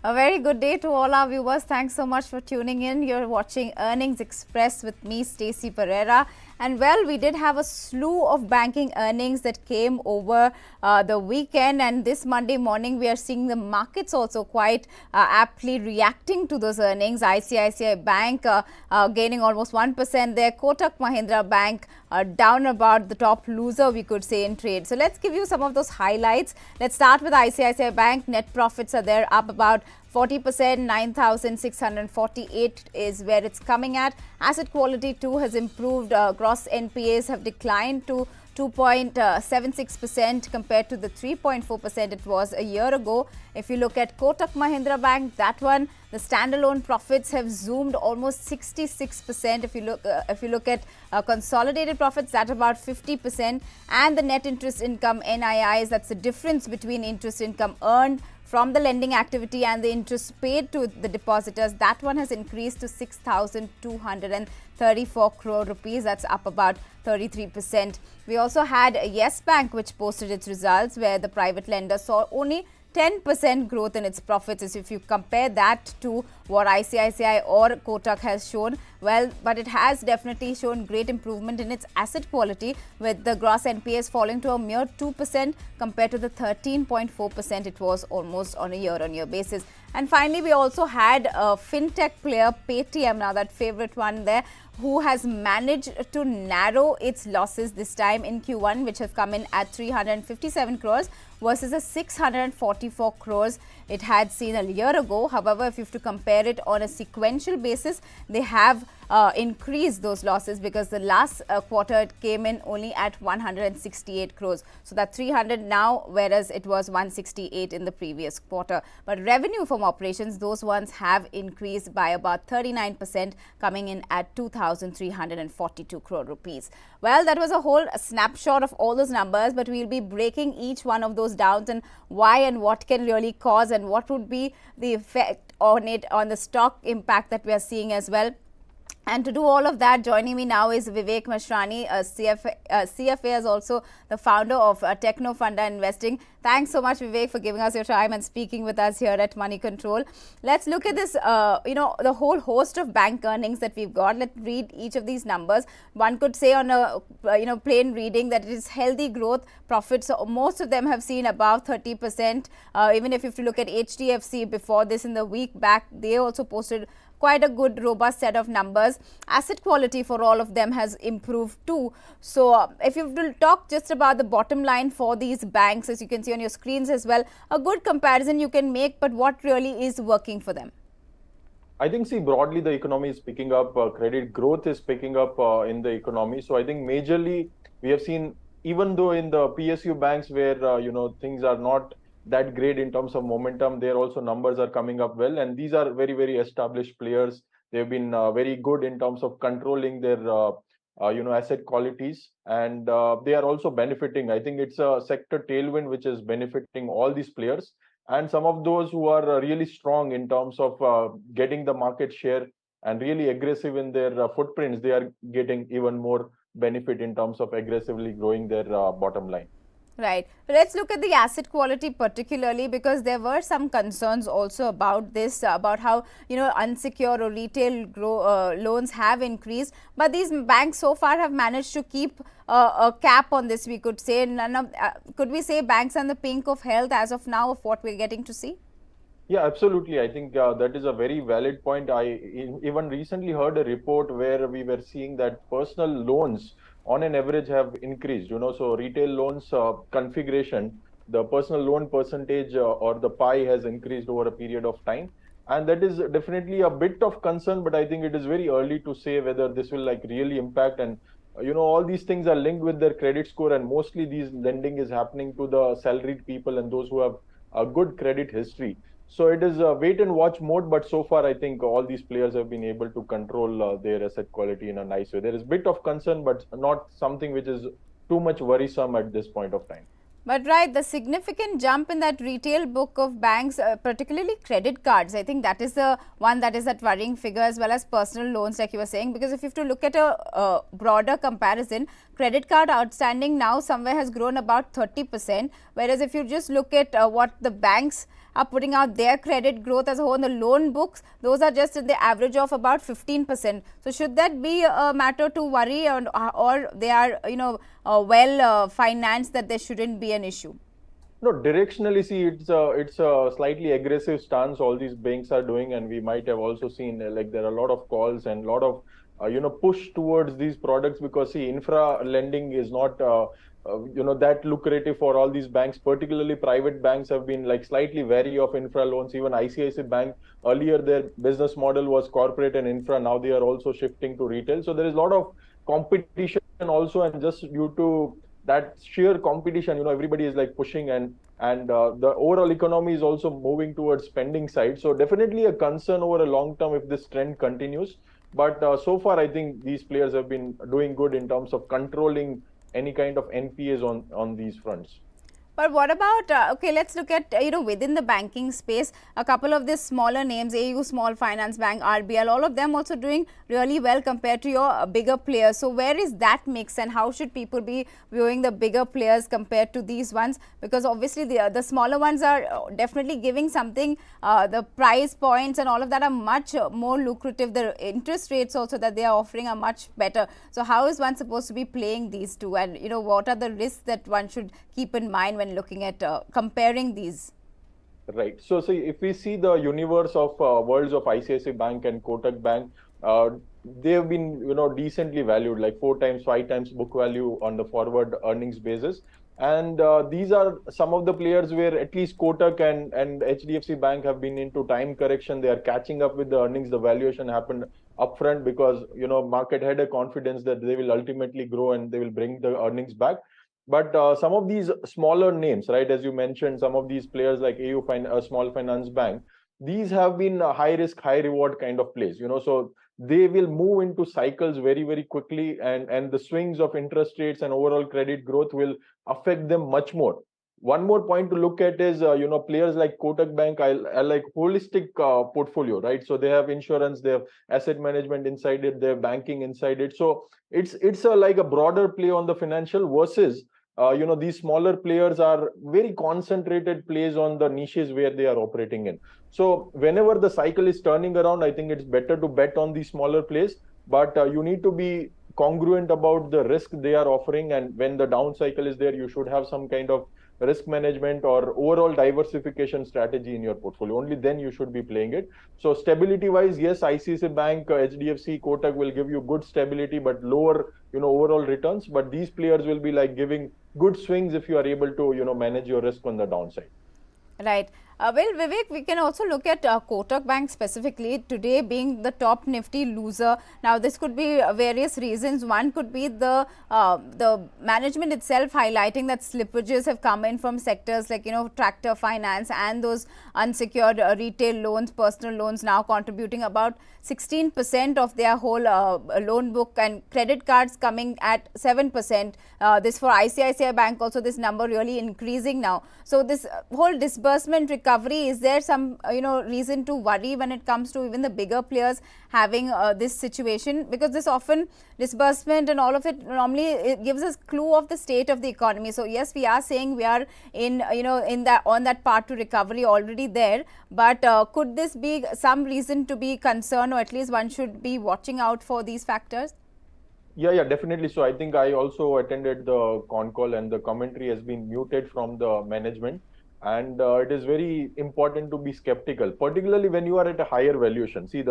A very good day to all our viewers. Thanks so much for tuning in. You're watching Earnings Express with me, Stacy Pereira. And well, we did have a slew of banking earnings that came over the weekend. And this Monday morning, we are seeing the markets also quite aptly reacting to those earnings. ICICI Bank gaining almost 1% there. Kotak Mahindra Bank down about the top loser, we could say, in trade. So let's give you some of those highlights. Let's start with ICICI Bank. Net profits are there, up about 40%, 9,648 is where it's coming at. Asset quality too has improved. Gross NPAs have declined to 2.76% compared to the 3.4% it was a year ago. If you look at Kotak Mahindra Bank, that one, the standalone profits have zoomed almost 66%. If you look at consolidated profits, that's about 50%. And the net interest income, NIIs, that's the difference between interest income earned from the lending activity and the interest paid to the depositors, that one has increased to 6,234 crore rupees. That's up about 33%. We also had Yes Bank, which posted its results, where the private lender saw only 10% growth in its profits. As if you compare that to what ICICI or Kotak has shown, well, but it has definitely shown great improvement in its asset quality, with the gross NPAs falling to a mere 2% compared to the 13.4% it was almost on a year-on-year basis. And finally, we also had a fintech player, PayTM, now that favorite one there, who has managed to narrow its losses this time in Q1, which has come in at 357 crores versus the 644 crores it had seen a year ago. However, if you have to compare it on a sequential basis, they have increased those losses, because the last quarter it came in only at 168 crores. So that 300 now, whereas it was 168 in the previous quarter. But revenue from operations, those ones have increased by about 39%, coming in at 2,342 crore rupees. Well, that was a whole snapshot of all those numbers, but we'll be breaking each one of those down and why and what can really cause and what would be the effect on it, on the stock impact that we are seeing as well. And to do all of that, joining me now is Vivek Mashrani, CFA, as also the founder of Technofunda Investing. Thanks so much, Vivek, for giving us your time and speaking with us here at Moneycontrol. Let's look at this, the whole host of bank earnings that we've got. Let's read each of these numbers. One could say on a, plain reading that it is healthy growth. Profits, so most of them have seen above 30%. Even if you have to look at HDFC before this in the week back, they also posted quite a good robust set of numbers. Asset quality for all of them has improved too. So if you will talk just about the bottom line for these banks, as you can see on your screens as well, a good comparison you can make, but what really is working for them? I think, broadly the economy is picking up, credit growth is picking up in the economy. So I think majorly we have seen, even though in the PSU banks where, things are not that great in terms of momentum, there also numbers are coming up well, and these are very, very established players. They've been very good in terms of controlling their asset qualities, and they are also benefiting. I think it's a sector tailwind which is benefiting all these players, and some of those who are really strong in terms of getting the market share and really aggressive in their footprints, they are getting even more benefit in terms of aggressively growing their bottom line. Right. Let's look at the asset quality particularly, because there were some concerns also about this, about how, unsecured or retail loans have increased. But these banks so far have managed to keep a cap on this, we could say. Could we say banks are in the pink of health as of now of what we're getting to see? Yeah, absolutely. I think that is a very valid point. I even recently heard a report where we were seeing that personal loans on an average have increased, so retail loans configuration, the personal loan percentage or the pie has increased over a period of time. And that is definitely a bit of concern, but I think it is very early to say whether this will really impact. And, all these things are linked with their credit score, and mostly these lending is happening to the salaried people and those who have a good credit history. So it is a wait and watch mode, but so far I think all these players have been able to control their asset quality in a nice way. There is a bit of concern, but not something which is too much worrisome at this point of time. But right, the significant jump in that retail book of banks, particularly credit cards, I think that is the one that is that worrying figure, as well as personal loans, like you were saying, because if you have to look at a broader comparison, credit card outstanding now somewhere has grown about 30%, whereas if you just look at what the banks are putting out their credit growth as a whole. The loan books, those are just in the average of about 15%. So should that be a matter to worry, or they are, well financed, that there shouldn't be an issue? No, directionally, see, it's a slightly aggressive stance all these banks are doing, and we might have also seen like there are a lot of calls and a lot of push towards these products, because see, infra lending is not that lucrative for all these banks. Particularly private banks have been like slightly wary of infra loans. Even ICICI Bank, earlier their business model was corporate and infra. Now they are also shifting to retail. So there is a lot of competition also, and just due to that sheer competition, everybody is like pushing, and the overall economy is also moving towards spending side. So definitely a concern over a long term if this trend continues. But so far, I think these players have been doing good in terms of controlling any kind of NPAs on these fronts. But what about, okay, let's look at, within the banking space, a couple of these smaller names, AU Small Finance Bank, RBL, all of them also doing really well compared to your bigger players. So where is that mix, and how should people be viewing the bigger players compared to these ones? Because obviously the smaller ones are definitely giving something, the price points and all of that are much more lucrative. The interest rates also that they are offering are much better. So how is one supposed to be playing these two, and what are the risks that one should keep in mind when looking at comparing these? Right. So see, if we see the universe of worlds of ICICI Bank and Kotak Bank, they have been decently valued, like 4 times, 5 times book value on the forward earnings basis. And these are some of the players where at least Kotak and HDFC Bank have been into time correction. They are catching up with the earnings. The valuation happened upfront because market had a confidence that they will ultimately grow and they will bring the earnings back. But some of these smaller names, right, as you mentioned, some of these players like Small Finance Bank, these have been high risk, high reward kind of plays, so they will move into cycles very, very quickly, and the swings of interest rates and overall credit growth will affect them much more. One more point to look at is, players like Kotak Bank, I like holistic portfolio, right? So they have insurance, they have asset management inside it, they have banking inside it. So it's like a broader play on the financial versus, these smaller players are very concentrated plays on the niches where they are operating in. So whenever the cycle is turning around, I think it's better to bet on these smaller plays, but you need to be congruent about the risk they are offering. And when the down cycle is there, you should have some kind of risk management or overall diversification strategy in your portfolio. Only then you should be playing it. So stability wise, yes, ICICI Bank, HDFC, Kotak will give you good stability but lower overall returns. But these players will be like giving good swings if you are able to manage your risk on the downside. Right. Well, Vivek, we can also look at Kotak Bank specifically today being the top Nifty loser. Now, this could be various reasons. One could be the management itself highlighting that slippages have come in from sectors like, tractor finance and those unsecured retail loans, personal loans, now contributing about 16% of their whole loan book, and credit cards coming at 7%. This for ICICI Bank also, this number really increasing now. So this whole disbursement recovery, is there some reason to worry when it comes to even the bigger players having this situation? Because this often disbursement and all of it normally it gives us clue of the state of the economy. So yes, we are saying we are in on that path to recovery already there, but could this be some reason to be concerned, or at least one should be watching out for these factors? Yeah, definitely. So I think I also attended the con call, and the commentary has been muted from the management. And it is very important to be skeptical, particularly when you are at a higher valuation. See,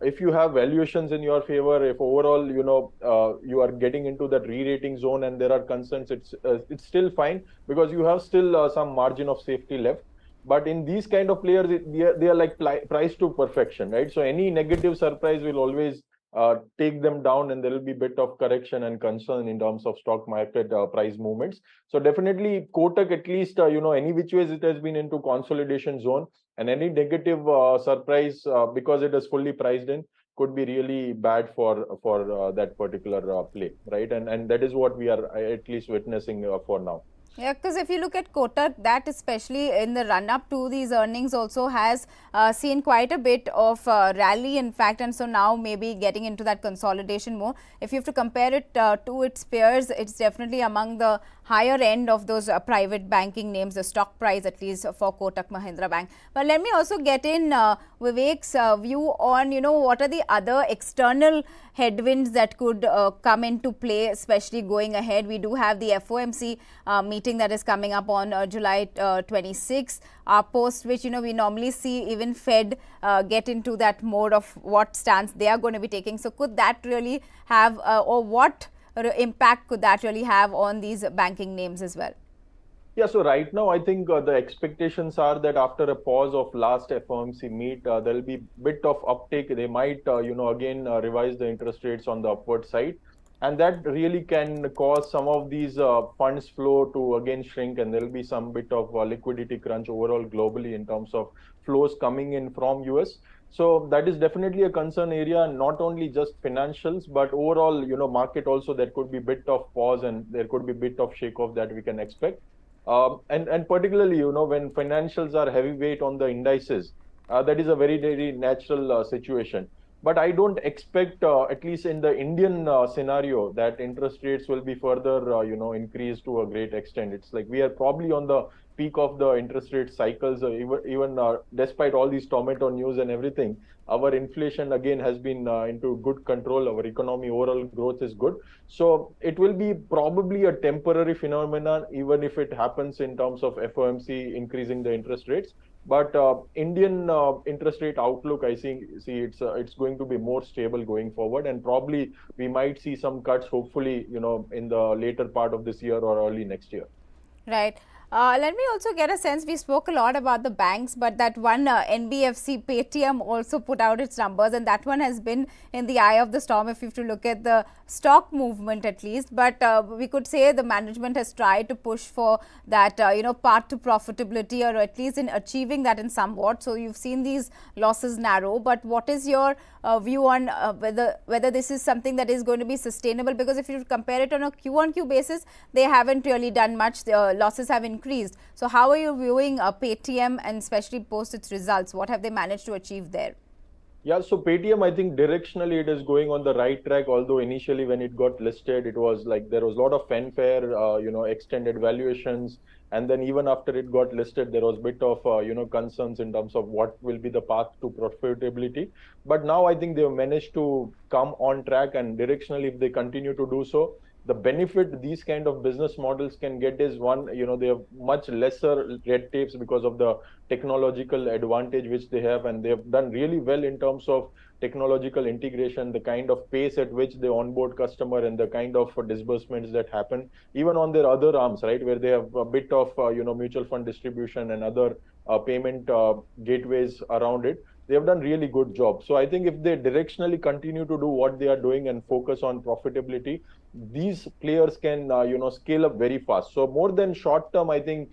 if you have valuations in your favor, if overall you are getting into that re-rating zone and there are concerns, it's still fine, because you have still some margin of safety left. But in these kind of players, they are like priced to perfection, right? So any negative surprise will always take them down, and there will be a bit of correction and concern in terms of stock market price movements. So definitely Kotak, at least any which ways it has been into consolidation zone, and any negative surprise because it is fully priced in could be really bad for that particular play, right? And that is what we are at least witnessing for now. Yeah, because if you look at Kotak, that especially in the run-up to these earnings also has seen quite a bit of rally, in fact, and so now maybe getting into that consolidation more. If you have to compare it to its peers, it's definitely among the higher end of those private banking names, the stock price at least for Kotak Mahindra Bank. But let me also get in Vivek's view on, what are the other external headwinds that could come into play, especially going ahead. We do have the FOMC meeting that is coming up on July 26th, post which, we normally see even Fed get into that mode of what stance they are going to be taking. So could that really have, or what impact could that really have on these banking names as well? Yeah, so right now, I think the expectations are that after a pause of last FOMC meet, there'll be bit of uptake. They might, again revise the interest rates on the upward side. And that really can cause some of these funds flow to again shrink, and there'll be some bit of liquidity crunch overall globally in terms of flows coming in from US. So that is definitely a concern area, not only just financials, but overall, market also. There could be bit of pause and there could be bit of shake off that we can expect. And particularly, when financials are heavyweight on the indices, that is a very, very natural situation. But I don't expect, at least in the Indian scenario, that interest rates will be further, increased to a great extent. It's like we are probably on the peak of the interest rate cycles, even despite all these tomato news and everything. Our inflation again has been into good control. Our economy overall growth is good. So it will be probably a temporary phenomenon, even if it happens in terms of FOMC increasing the interest rates. But Indian interest rate outlook, I see it's going to be more stable going forward, and probably we might see some cuts, hopefully, in the later part of this year or early next year. Right. Let me also get a sense, we spoke a lot about the banks, but that one NBFC PayTM also put out its numbers, and that one has been in the eye of the storm if you have to look at the stock movement at least. But we could say the management has tried to push for that, path to profitability, or at least in achieving that in somewhat. So you've seen these losses narrow, but what is your view on whether this is something that is going to be sustainable? Because if you compare it on a Q-on-Q basis, they haven't really done much. The losses have increased. So how are you viewing PayTM, and especially post its results? What have they managed to achieve there? Yeah, so PayTM, I think directionally it is going on the right track. Although initially when it got listed, it was like there was a lot of fanfare, extended valuations. And then even after it got listed, there was a bit of, concerns in terms of what will be the path to profitability. But now I think they've managed to come on track, and directionally, if they continue to do so, the benefit these kind of business models can get is one, they have much lesser red tapes because of the technological advantage which they have, and they have done really well in terms of technological integration, the kind of pace at which they onboard customer, and the kind of disbursements that happen, even on their other arms, right, where they have a bit of, mutual fund distribution and other payment gateways around it. They have done really good job. So I think if they directionally continue to do what they are doing and focus on profitability, these players can, scale up very fast. So more than short term, I think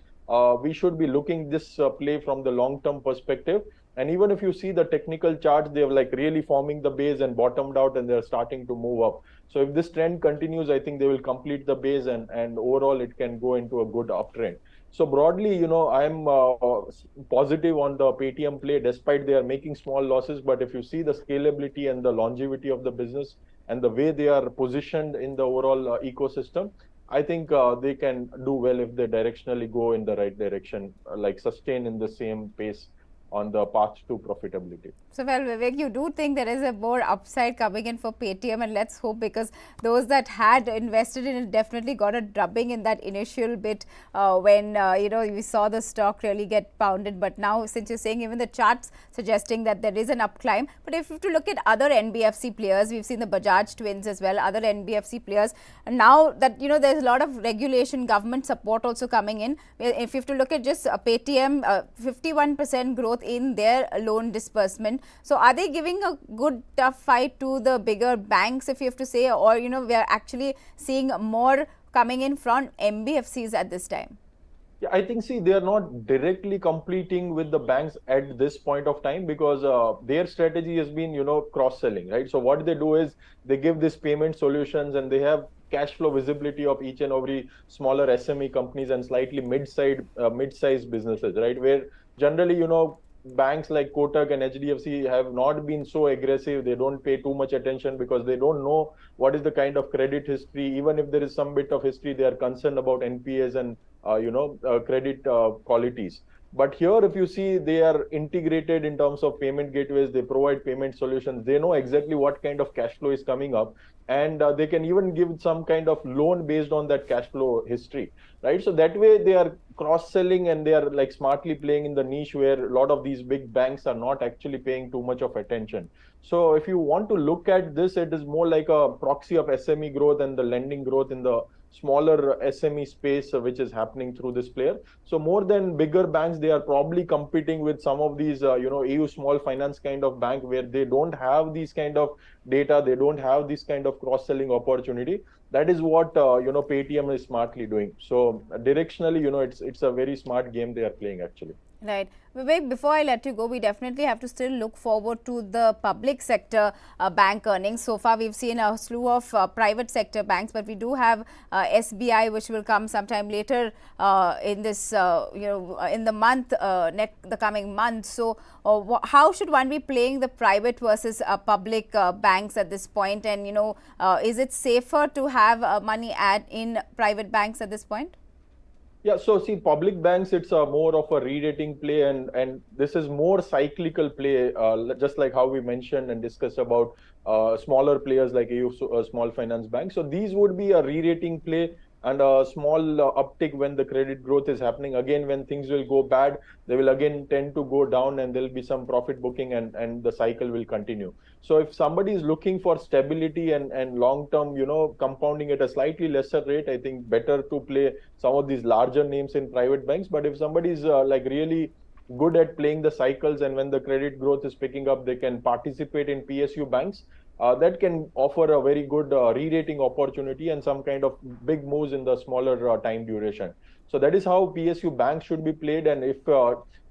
we should be looking this play from the long term perspective. And even if you see the technical charts, they have like really forming the base and bottomed out, and they're starting to move up. So if this trend continues, I think they will complete the base, and overall it can go into a good uptrend. So broadly, I'm positive on the PayTM play, despite they are making small losses. But if you see the scalability and the longevity of the business and the way they are positioned in the overall ecosystem, I think they can do well if they directionally go in the right direction, like sustain in the same pace on the path to profitability. So, well, Vivek, you do think there is a more upside coming in for PayTM, and let's hope, because those that had invested in it definitely got a drubbing in that initial bit when, we saw the stock really get pounded. But now, since you're saying even the charts suggesting that there is an up climb, but if you have to look at other NBFC players, we've seen the Bajaj twins as well, other NBFC players, and now that, there's a lot of regulation, government support also coming in. If you have to look at just PayTM, 51% growth in their loan disbursement. So are they giving a good tough fight to the bigger banks, if you have to say, or we are actually seeing more coming in from NBFCs at this time? Yeah, I think, they are not directly competing with the banks at this point of time, because their strategy has been, cross-selling, right? So what they do is they give these payment solutions, and they have cash flow visibility of each and every smaller SME companies and slightly mid-sized businesses, right? Where generally, banks like Kotak and HDFC have not been so aggressive. They don't pay too much attention because they don't know what is the kind of credit history. Even if there is some bit of history, they are concerned about NPAs and credit qualities. But here, if you see, they are integrated in terms of payment gateways. They provide payment solutions. They know exactly what kind of cash flow is coming up, and they can even give some kind of loan based on that cash flow history, right? So that way, they are cross-selling and they are like smartly playing in the niche where a lot of these big banks are not actually paying too much of attention. So if you want to look at this, it is more like a proxy of SME growth and the lending growth in the smaller SME space, which is happening through this player. So more than bigger banks, they are probably competing with some of these, EU small finance kind of bank where they don't have these kind of data, they don't have this kind of cross-selling opportunity. That is what PayTM is smartly doing. So directionally, it's a very smart game they are playing actually. Right. Vivek, before I let you go, we definitely have to still look forward to the public sector bank earnings. So far, we've seen a slew of private sector banks, but we do have SBI, which will come sometime later in this, in the month, the coming month. So how should one be playing the private versus public banks at this point? And, is it safer to have money in private banks at this point? Yeah, so see, public banks, it's a more of a re-rating play, and this is more cyclical play, just like how we mentioned and discussed about smaller players like small finance banks. So these would be a re-rating play and a small uptick when the credit growth is happening. Again, when things will go bad, they will again tend to go down and there'll be some profit booking and the cycle will continue. So if somebody is looking for stability and long-term, compounding at a slightly lesser rate, I think better to play some of these larger names in private banks. But if somebody is like really good at playing the cycles and when the credit growth is picking up, they can participate in PSU banks. That can offer a very good re-rating opportunity and some kind of big moves in the smaller time duration. So that is how PSU banks should be played. And if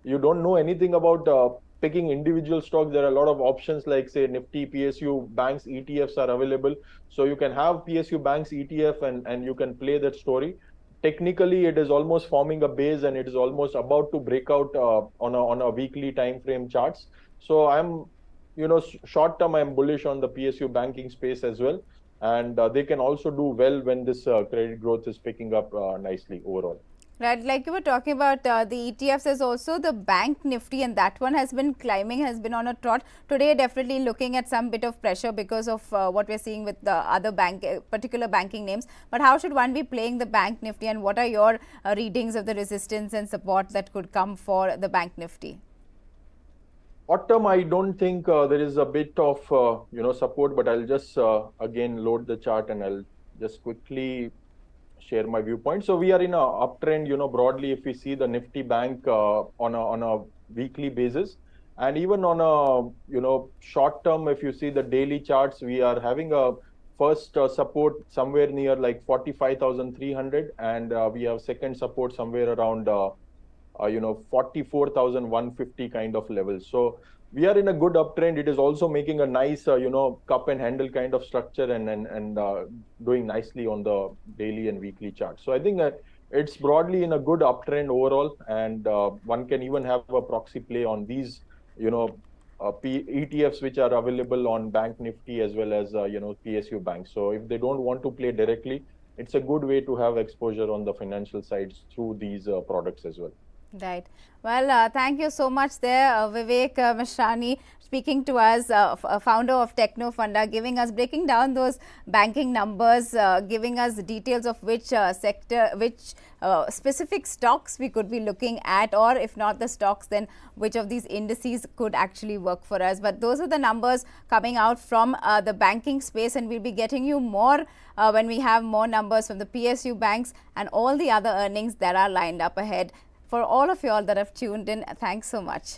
you don't know anything about picking individual stocks, there are a lot of options like, say, Nifty, PSU Banks, ETFs are available. So you can have PSU Banks ETF and you can play that story. Technically, it is almost forming a base and it is almost about to break out on a weekly time frame charts. So I'm short term, I'm bullish on the PSU banking space as well. And they can also do well when this credit growth is picking up nicely overall. Right, like you were talking about the ETFs, is also the bank Nifty, and that one has been climbing, has been on a trot. Today, definitely looking at some bit of pressure because of what we're seeing with the other particular banking names. But how should one be playing the bank Nifty, and what are your readings of the resistance and support that could come for the bank Nifty? Short term, I don't think there is a bit of support, but I'll just again load the chart and I'll just quickly share my viewpoint. So we are in a uptrend, broadly, if we see the Nifty bank on a weekly basis, and even on a short term, if you see the daily charts, we are having a first support somewhere near like 45,300, and we have second support somewhere around 44,150 kind of levels. So we are in a good uptrend. It is also making a nice, cup and handle kind of structure and doing nicely on the daily and weekly charts. So I think that it's broadly in a good uptrend overall, and one can even have a proxy play on these, ETFs which are available on Bank Nifty as well as, PSU Banks. So if they don't want to play directly, it's a good way to have exposure on the financial sides through these products as well. Right. Well, thank you so much there, Vivek Mashrani, speaking to us, founder of Technofunda, breaking down those banking numbers, giving us details of which sector, which specific stocks we could be looking at, or if not the stocks, then which of these indices could actually work for us. But those are the numbers coming out from the banking space, and we'll be getting you more when we have more numbers from the PSU banks and all the other earnings that are lined up ahead. For all of you all that have tuned in, thanks so much.